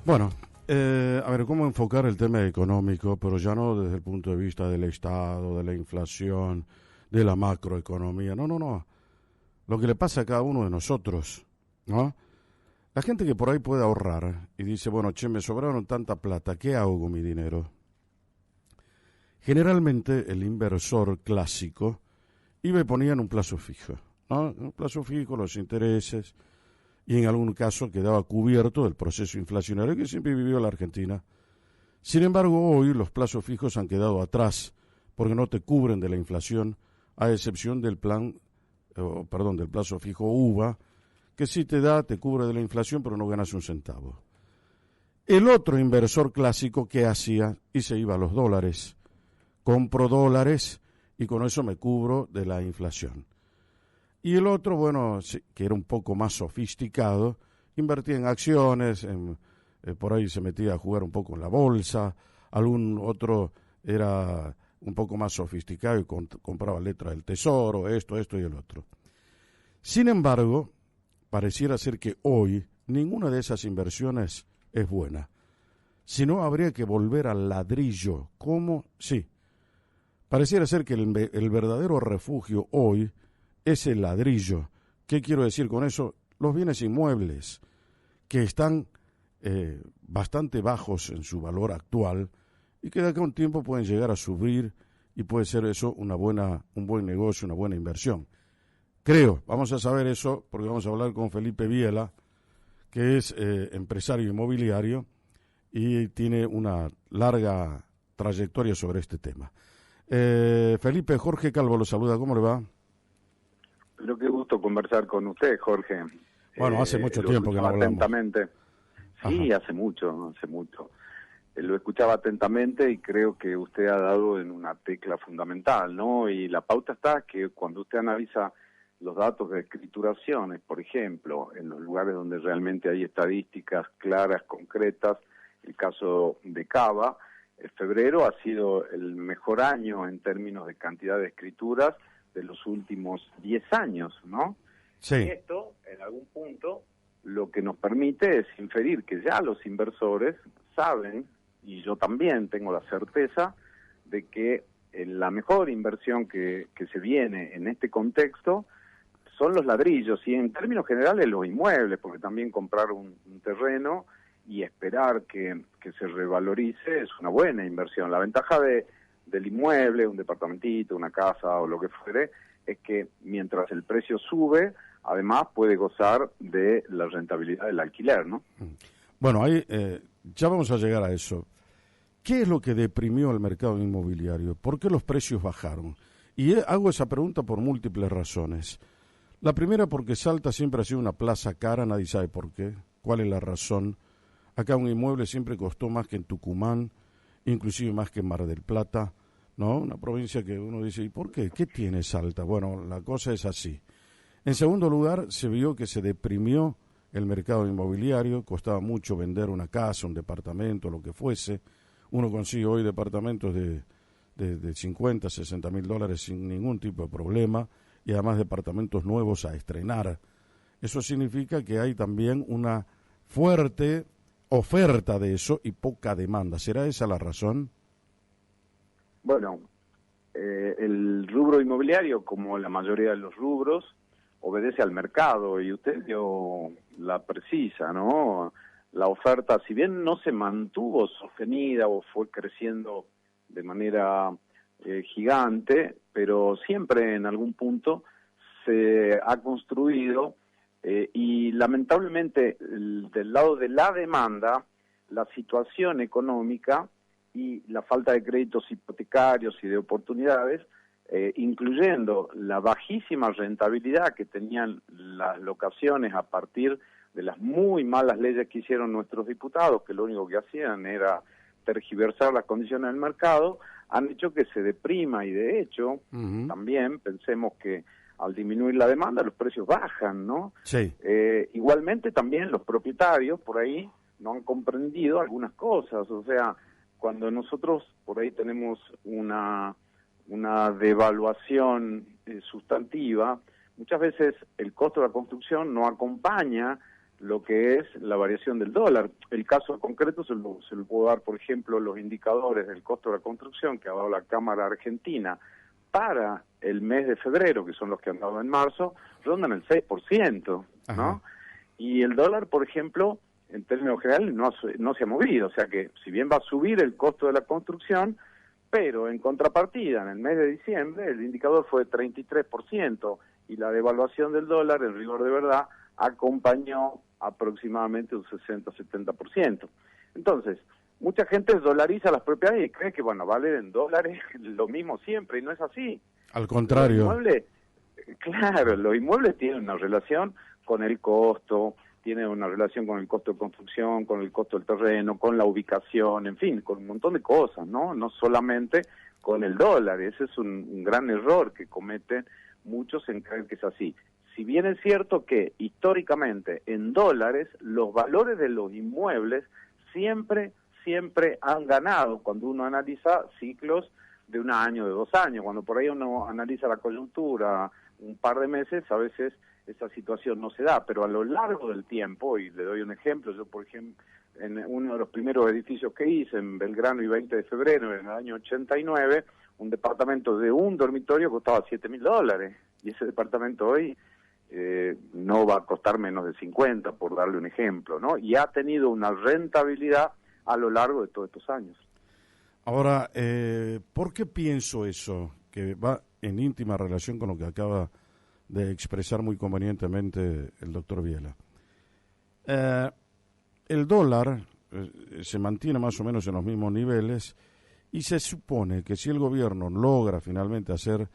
Bueno, a ver, ¿cómo enfocar el tema económico? Pero ya no desde el punto de vista del Estado, de la inflación, de la macroeconomía. No, no, no. Lo que le pasa a cada uno de nosotros, ¿no? La gente que por ahí puede ahorrar y dice, bueno, che, me sobraron tanta plata, ¿qué hago con mi dinero? Generalmente el inversor clásico iba y ponía en un plazo fijo, ¿no? Un plazo fijo, los intereses, y en algún caso quedaba cubierto del proceso inflacionario que siempre vivió la Argentina. Sin embargo, hoy los plazos fijos han quedado atrás porque no te cubren de la inflación, a excepción del del plazo fijo UVA, que sí te cubre de la inflación, pero no ganas un centavo. El otro inversor clásico, ¿qué hacía? Y se iba a los dólares. Compro dólares y con eso me cubro de la inflación. Y el otro, bueno, sí, que era un poco más sofisticado, invertía en acciones, por ahí se metía a jugar un poco en la bolsa, algún otro era un poco más sofisticado y compraba letras del tesoro, esto y el otro. Sin embargo, pareciera ser que hoy ninguna de esas inversiones es buena. Si no, habría que volver al ladrillo. ¿Cómo? Sí. Pareciera ser que el verdadero refugio hoy es el ladrillo. ¿Qué quiero decir con eso? Los bienes inmuebles, que están bastante bajos en su valor actual y que de acá a un tiempo pueden llegar a subir y puede ser eso un buen negocio, una buena inversión. Creo, vamos a saber eso porque vamos a hablar con Felipe Biela, que es empresario inmobiliario y tiene una larga trayectoria sobre este tema. Felipe, Jorge Calvo lo saluda, ¿cómo le va? Pero qué gusto conversar con usted, Jorge. Bueno, hace mucho tiempo que no hablamos. Atentamente. Sí, Ajá. hace mucho. Lo escuchaba atentamente y creo que usted ha dado en una tecla fundamental, ¿no? Y la pauta está que cuando usted analiza los datos de escrituraciones, por ejemplo, en los lugares donde realmente hay estadísticas claras, concretas, el caso de Cava, febrero ha sido el mejor año en términos de cantidad de escrituras de los últimos 10 años, ¿no? Sí. Y esto, en algún punto, lo que nos permite es inferir que ya los inversores saben, y yo también tengo la certeza, de que la mejor inversión que se viene en este contexto son los ladrillos, y en términos generales los inmuebles, porque también comprar un terreno y esperar que se revalorice es una buena inversión. La ventaja del inmueble, un departamentito, una casa o lo que fuere, es que mientras el precio sube, además puede gozar de la rentabilidad del alquiler, ¿no? Bueno, ahí ya vamos a llegar a eso. ¿Qué es lo que deprimió el mercado inmobiliario? ¿Por qué los precios bajaron? Y hago esa pregunta por múltiples razones. La primera, porque Salta siempre ha sido una plaza cara, nadie sabe por qué, cuál es la razón. Acá un inmueble siempre costó más que en Tucumán, inclusive más que en Mar del Plata, ¿no? Una provincia que uno dice, ¿y por qué? ¿Qué tiene Salta? Bueno, la cosa es así. En segundo lugar, se vio que se deprimió el mercado inmobiliario, costaba mucho vender una casa, un departamento, lo que fuese. Uno consigue hoy departamentos de 50, 60 mil dólares sin ningún tipo de problema y además departamentos nuevos a estrenar. Eso significa que hay también una fuerte oferta de eso y poca demanda. ¿Será esa la razón? Bueno, el rubro inmobiliario, como la mayoría de los rubros, obedece al mercado y usted dio la precisa, ¿no? La oferta, si bien no se mantuvo sostenida o fue creciendo de manera gigante, pero siempre en algún punto se ha construido y lamentablemente del lado de la demanda, la situación económica y la falta de créditos hipotecarios y de oportunidades, incluyendo la bajísima rentabilidad que tenían las locaciones a partir de las muy malas leyes que hicieron nuestros diputados, que lo único que hacían era tergiversar las condiciones del mercado, han hecho que se deprima y de hecho también pensemos que al disminuir la demanda los precios bajan, ¿no? Sí. Igualmente también los propietarios por ahí no han comprendido algunas cosas, o sea, cuando nosotros por ahí tenemos una devaluación sustantiva, muchas veces el costo de la construcción no acompaña lo que es la variación del dólar. El caso concreto se lo puedo dar, por ejemplo, los indicadores del costo de la construcción que ha dado la Cámara Argentina para el mes de febrero, que son los que han dado en marzo, rondan el 6%, ¿no? Ajá. Y el dólar, por ejemplo, en términos generales, no se ha movido. O sea que, si bien va a subir el costo de la construcción, pero en contrapartida, en el mes de diciembre, el indicador fue de 33%, y la devaluación del dólar, en rigor de verdad, acompañó aproximadamente un 60-70%. Entonces, mucha gente dolariza las propiedades y cree que, bueno, vale en dólares lo mismo siempre, y no es así. Al contrario. Los inmuebles, claro, los inmuebles tienen una relación con el costo, tienen una relación con el costo de construcción, con el costo del terreno, con la ubicación, en fin, con un montón de cosas, ¿no? No solamente con el dólar. Ese es un gran error que cometen muchos en creer que es así. Si bien es cierto que históricamente en dólares los valores de los inmuebles siempre han ganado cuando uno analiza ciclos de un año, de 2 años. Cuando por ahí uno analiza la coyuntura un par de meses, a veces esa situación no se da, pero a lo largo del tiempo, y le doy un ejemplo, yo por ejemplo, en uno de los primeros edificios que hice en Belgrano y 20 de febrero, en el año 89, un departamento de un dormitorio costaba $7.000, y ese departamento hoy no va a costar menos de 50, por darle un ejemplo, ¿no? Y ha tenido una rentabilidad a lo largo de todos estos años. Ahora, ¿por qué pienso eso? Que va en íntima relación con lo que acaba de expresar muy convenientemente el doctor Viela. El dólar se mantiene más o menos en los mismos niveles y se supone que si el gobierno logra finalmente hacer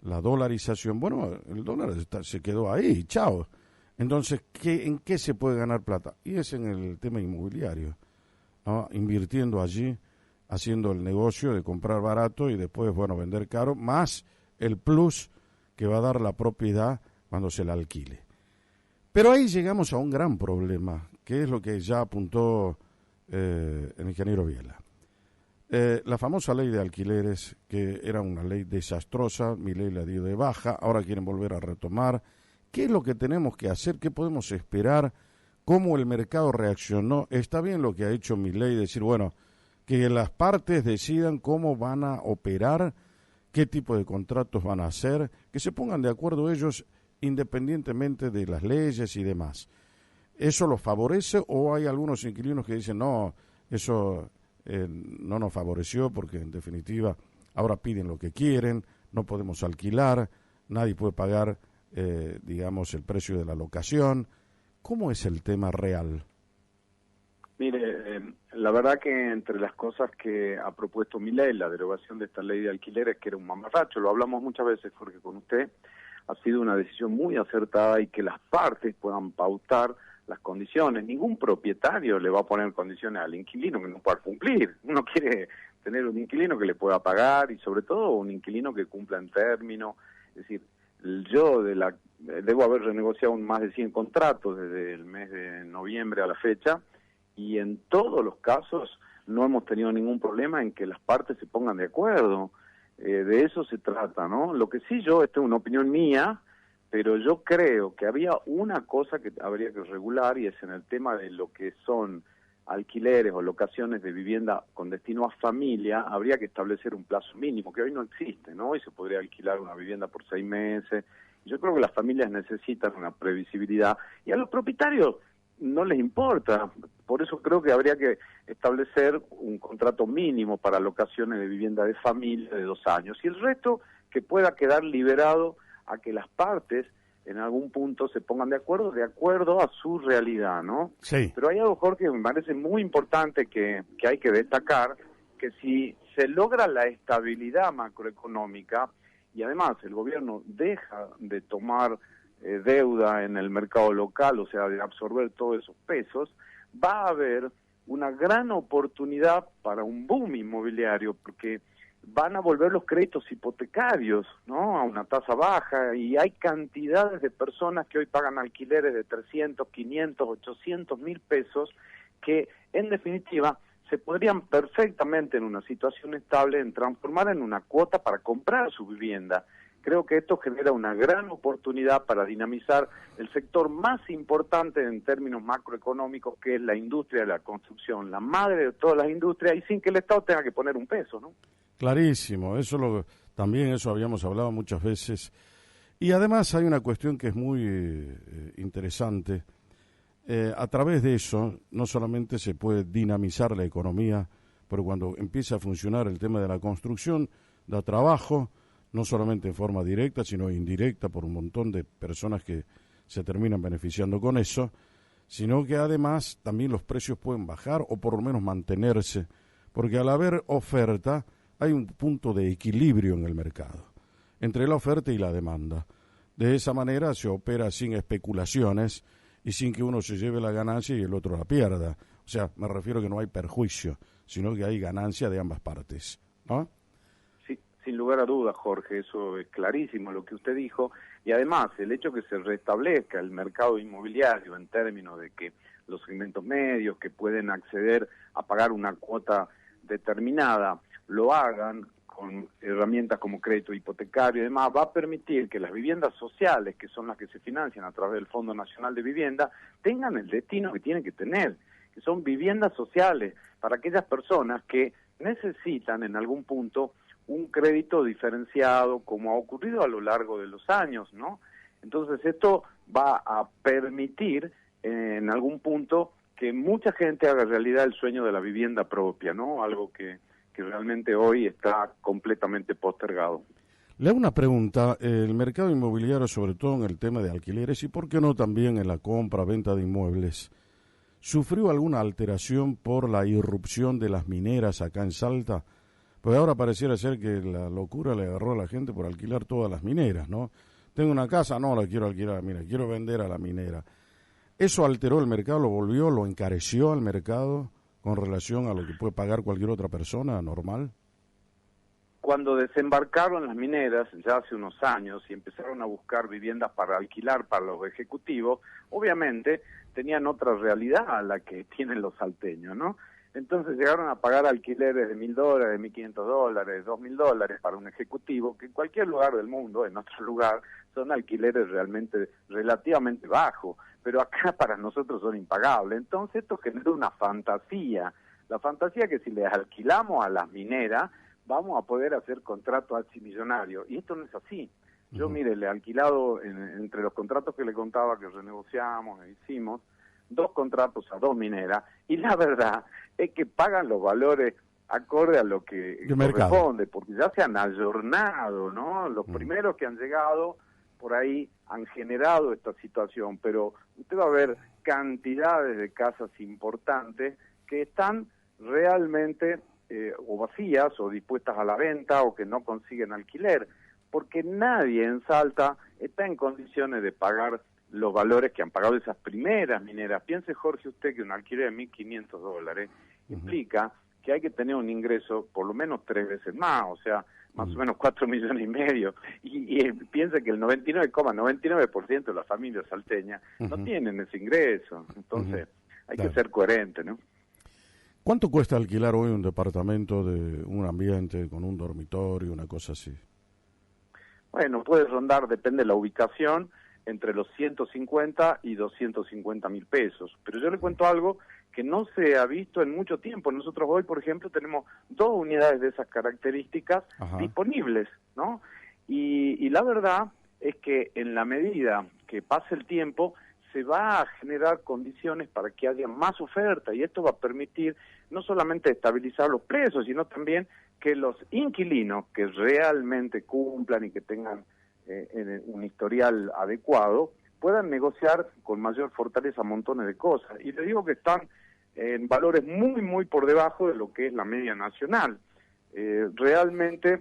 la dolarización, bueno, el dólar se quedó ahí, chao. Entonces, ¿en qué se puede ganar plata? Y es en el tema inmobiliario, ¿no? Invirtiendo allí, haciendo el negocio de comprar barato y después, bueno, vender caro, más el plus que va a dar la propiedad cuando se la alquile. Pero ahí llegamos a un gran problema, que es lo que ya apuntó el ingeniero Viela. La famosa ley de alquileres, que era una ley desastrosa, Milei la dio de baja, ahora quieren volver a retomar. ¿Qué es lo que tenemos que hacer? ¿Qué podemos esperar? ¿Cómo el mercado reaccionó? Está bien lo que ha hecho Milei, decir, bueno, que las partes decidan cómo van a operar, qué tipo de contratos van a hacer, que se pongan de acuerdo ellos independientemente de las leyes y demás. ¿Eso los favorece o hay algunos inquilinos que dicen, no, eso no nos favoreció porque en definitiva ahora piden lo que quieren, no podemos alquilar, nadie puede pagar, digamos, el precio de la locación? ¿Cómo es el tema real? Mire, la verdad que entre las cosas que ha propuesto Milei, la derogación de esta ley de alquileres, que era un mamarracho, lo hablamos muchas veces, Jorge, con usted, ha sido una decisión muy acertada, y que las partes puedan pautar las condiciones. Ningún propietario le va a poner condiciones al inquilino que no pueda cumplir. Uno quiere tener un inquilino que le pueda pagar, y sobre todo un inquilino que cumpla en término. Es decir, yo debo haber renegociado más de 100 contratos desde el mes de noviembre a la fecha, y en todos los casos no hemos tenido ningún problema en que las partes se pongan de acuerdo. De eso se trata, ¿no? Lo que sí, esta es una opinión mía, pero yo creo que había una cosa que habría que regular, y es en el tema de lo que son alquileres o locaciones de vivienda con destino a familia. Habría que establecer un plazo mínimo, que hoy no existe, ¿no? Hoy se podría alquilar una vivienda por 6 meses. Yo creo que las familias necesitan una previsibilidad, y a los propietarios no les importa. Por eso creo que habría que establecer un contrato mínimo para locaciones de vivienda de familia de 2 años, y el resto que pueda quedar liberado a que las partes en algún punto se pongan de acuerdo a su realidad, ¿no? Sí. Pero hay algo, Jorge, que me parece muy importante que hay que destacar, que si se logra la estabilidad macroeconómica, y además el gobierno deja de tomar deuda en el mercado local, o sea, de absorber todos esos pesos, va a haber una gran oportunidad para un boom inmobiliario, porque van a volver los créditos hipotecarios, ¿no?, a una tasa baja, y hay cantidades de personas que hoy pagan alquileres de 300, 500, 800 mil pesos, que en definitiva se podrían perfectamente, en una situación estable, en transformar en una cuota para comprar su vivienda. creo que esto genera una gran oportunidad para dinamizar el sector más importante en términos macroeconómicos, que es la industria de la construcción, la madre de todas las industrias, y sin que el Estado tenga que poner un peso, ¿no? Clarísimo, también eso habíamos hablado muchas veces. Y además hay una cuestión que es muy interesante. A través de eso no solamente se puede dinamizar la economía, pero cuando empieza a funcionar el tema de la construcción, da trabajo, no solamente en forma directa, sino indirecta por un montón de personas que se terminan beneficiando con eso, sino que además también los precios pueden bajar o por lo menos mantenerse, porque al haber oferta hay un punto de equilibrio en el mercado, entre la oferta y la demanda. De esa manera se opera sin especulaciones y sin que uno se lleve la ganancia y el otro la pierda. O sea, me refiero que no hay perjuicio, sino que hay ganancia de ambas partes, ¿no? Sí, sin lugar a dudas, Jorge, eso es clarísimo lo que usted dijo, y además el hecho que se restablezca el mercado inmobiliario en términos de que los segmentos medios que pueden acceder a pagar una cuota determinada lo hagan con herramientas como crédito hipotecario y demás, va a permitir que las viviendas sociales, que son las que se financian a través del Fondo Nacional de Vivienda, tengan el destino que tienen que tener, que son viviendas sociales para aquellas personas que necesitan en algún punto un crédito diferenciado, como ha ocurrido a lo largo de los años, ¿no? Entonces esto va a permitir en algún punto que mucha gente haga realidad el sueño de la vivienda propia, ¿no? Algo que realmente hoy está completamente postergado. Le hago una pregunta, el mercado inmobiliario, sobre todo en el tema de alquileres y por qué no también en la compra, venta de inmuebles, ¿sufrió alguna alteración por la irrupción de las mineras acá en Salta? Pues ahora pareciera ser que la locura le agarró a la gente por alquilar todas las mineras, ¿no? Tengo una casa, no la quiero alquilar, mira, quiero vender a la minera. ¿Eso alteró el mercado, lo encareció al mercado con relación a lo que puede pagar cualquier otra persona normal? Cuando desembarcaron las mineras ya hace unos años y empezaron a buscar viviendas para alquilar para los ejecutivos, obviamente tenían otra realidad a la que tienen los salteños, ¿no? Entonces llegaron a pagar alquileres de $1.000, $1.500, $2.000 para un ejecutivo, que en cualquier lugar del mundo, en otro lugar, son alquileres realmente relativamente bajos, pero acá para nosotros son impagables. Entonces esto genera una fantasía, la fantasía que si les alquilamos a las mineras, vamos a poder hacer contratos archimillonarios, y esto no es así. Yo, mire, le he alquilado, entre los contratos que le contaba que renegociamos e hicimos, 2 contratos a 2 mineras, y la verdad es que pagan los valores acorde a lo que corresponde, porque ya se han ayornado, ¿no? Los primeros que han llegado por ahí han generado esta situación, pero usted va a ver cantidades de casas importantes que están realmente o vacías o dispuestas a la venta o que no consiguen alquiler, porque nadie en Salta está en condiciones de pagar los valores que han pagado esas primeras mineras. Piense, Jorge, usted que un alquiler de $1.500 implica que hay que tener un ingreso por lo menos 3 veces más, o sea, más o menos 4,5 millones, y piense que el 99,99% de las familias salteñas no tienen ese ingreso, entonces hay que ser coherente, ¿no? ¿Cuánto cuesta alquilar hoy un departamento de un ambiente con un dormitorio, una cosa así? Bueno, puede rondar, depende de la ubicación, entre los 150 y 250 mil pesos. Pero yo le cuento algo que no se ha visto en mucho tiempo. Nosotros hoy, por ejemplo, tenemos 2 unidades de esas características disponibles, ¿no? Y la verdad es que en la medida que pase el tiempo, se va a generar condiciones para que haya más oferta, y esto va a permitir no solamente estabilizar los precios, sino también que los inquilinos que realmente cumplan y que tengan un historial adecuado, puedan negociar con mayor fortaleza montones de cosas. Y le digo que están en valores muy, muy por debajo de lo que es la media nacional. Realmente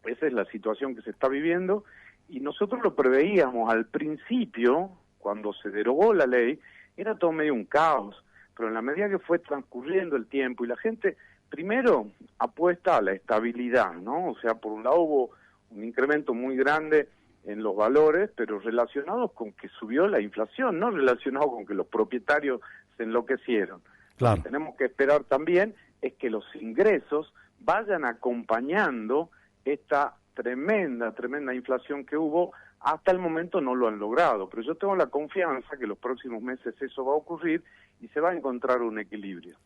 esa es la situación que se está viviendo, y nosotros lo preveíamos al principio, cuando se derogó la ley, era todo medio un caos, pero en la medida que fue transcurriendo el tiempo y la gente primero apuesta a la estabilidad, ¿no? O sea, por un lado hubo un incremento muy grande en los valores, pero relacionados con que subió la inflación, no relacionado con que los propietarios se enloquecieron. Claro. Lo que tenemos que esperar también es que los ingresos vayan acompañando esta tremenda inflación que hubo, hasta el momento no lo han logrado, pero yo tengo la confianza que los próximos meses eso va a ocurrir y se va a encontrar un equilibrio.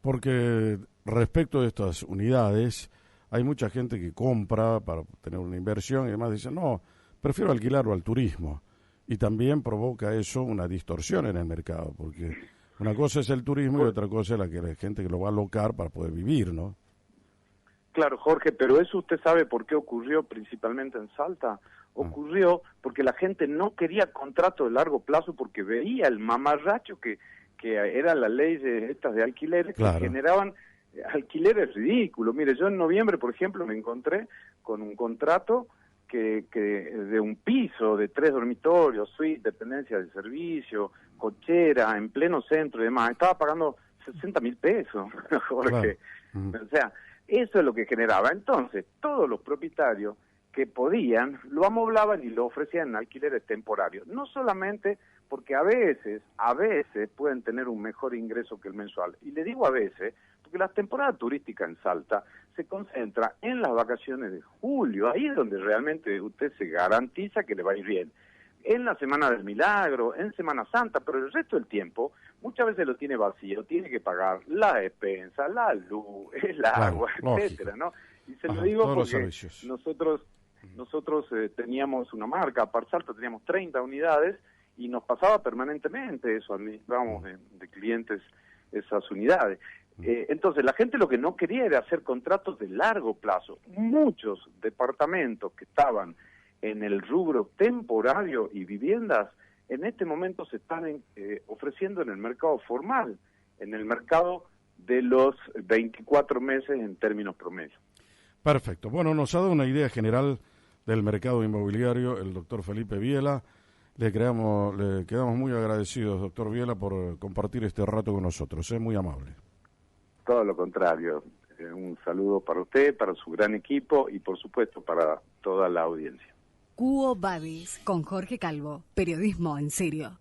Porque respecto de estas unidades, hay mucha gente que compra para tener una inversión y además dice, no, prefiero alquilarlo al turismo. Y también provoca eso una distorsión en el mercado, porque una cosa es el turismo y otra cosa es la gente que lo va a alocar para poder vivir, ¿no? Claro, Jorge, pero eso usted sabe por qué ocurrió principalmente en Salta. Ocurrió porque la gente no quería contrato de largo plazo porque veía el mamarracho que era la ley de estas de alquileres, claro, que generaban alquileres ridículos. Mire, yo en noviembre, por ejemplo, me encontré con un contrato que de un piso de 3 dormitorios, suite, dependencia de servicio, cochera, en pleno centro y demás. Estaba pagando 60.000 pesos, Jorge. Claro. O sea, eso es lo que generaba. Entonces, todos los propietarios que podían, lo amoblaban y lo ofrecían en alquileres temporarios. No solamente porque a veces pueden tener un mejor ingreso que el mensual. Y le digo a veces, porque la temporada turística en Salta se concentra en las vacaciones de julio, ahí es donde realmente usted se garantiza que le va a ir bien. En la Semana del Milagro, en Semana Santa, pero el resto del tiempo muchas veces lo tiene vacío, tiene que pagar la despensa, la luz, el agua, claro, etcétera, ¿no? Y se lo digo porque nosotros teníamos una marca, Aparsalta, teníamos 30 unidades y nos pasaba permanentemente eso, administrábamos de clientes esas unidades. Entonces la gente lo que no quería era hacer contratos de largo plazo. Muchos departamentos que estaban en el rubro temporario y viviendas, en este momento se están ofreciendo en el mercado formal, en el mercado de los 24 meses en términos promedio. Perfecto. Bueno, nos ha dado una idea general del mercado inmobiliario el doctor Felipe Biela. Le quedamos muy agradecidos, doctor Biela, por compartir este rato con nosotros. Es muy amable. Todo lo contrario. Un saludo para usted, para su gran equipo y, por supuesto, para toda la audiencia. Quo Vadis, con Jorge Calvo. Periodismo en serio.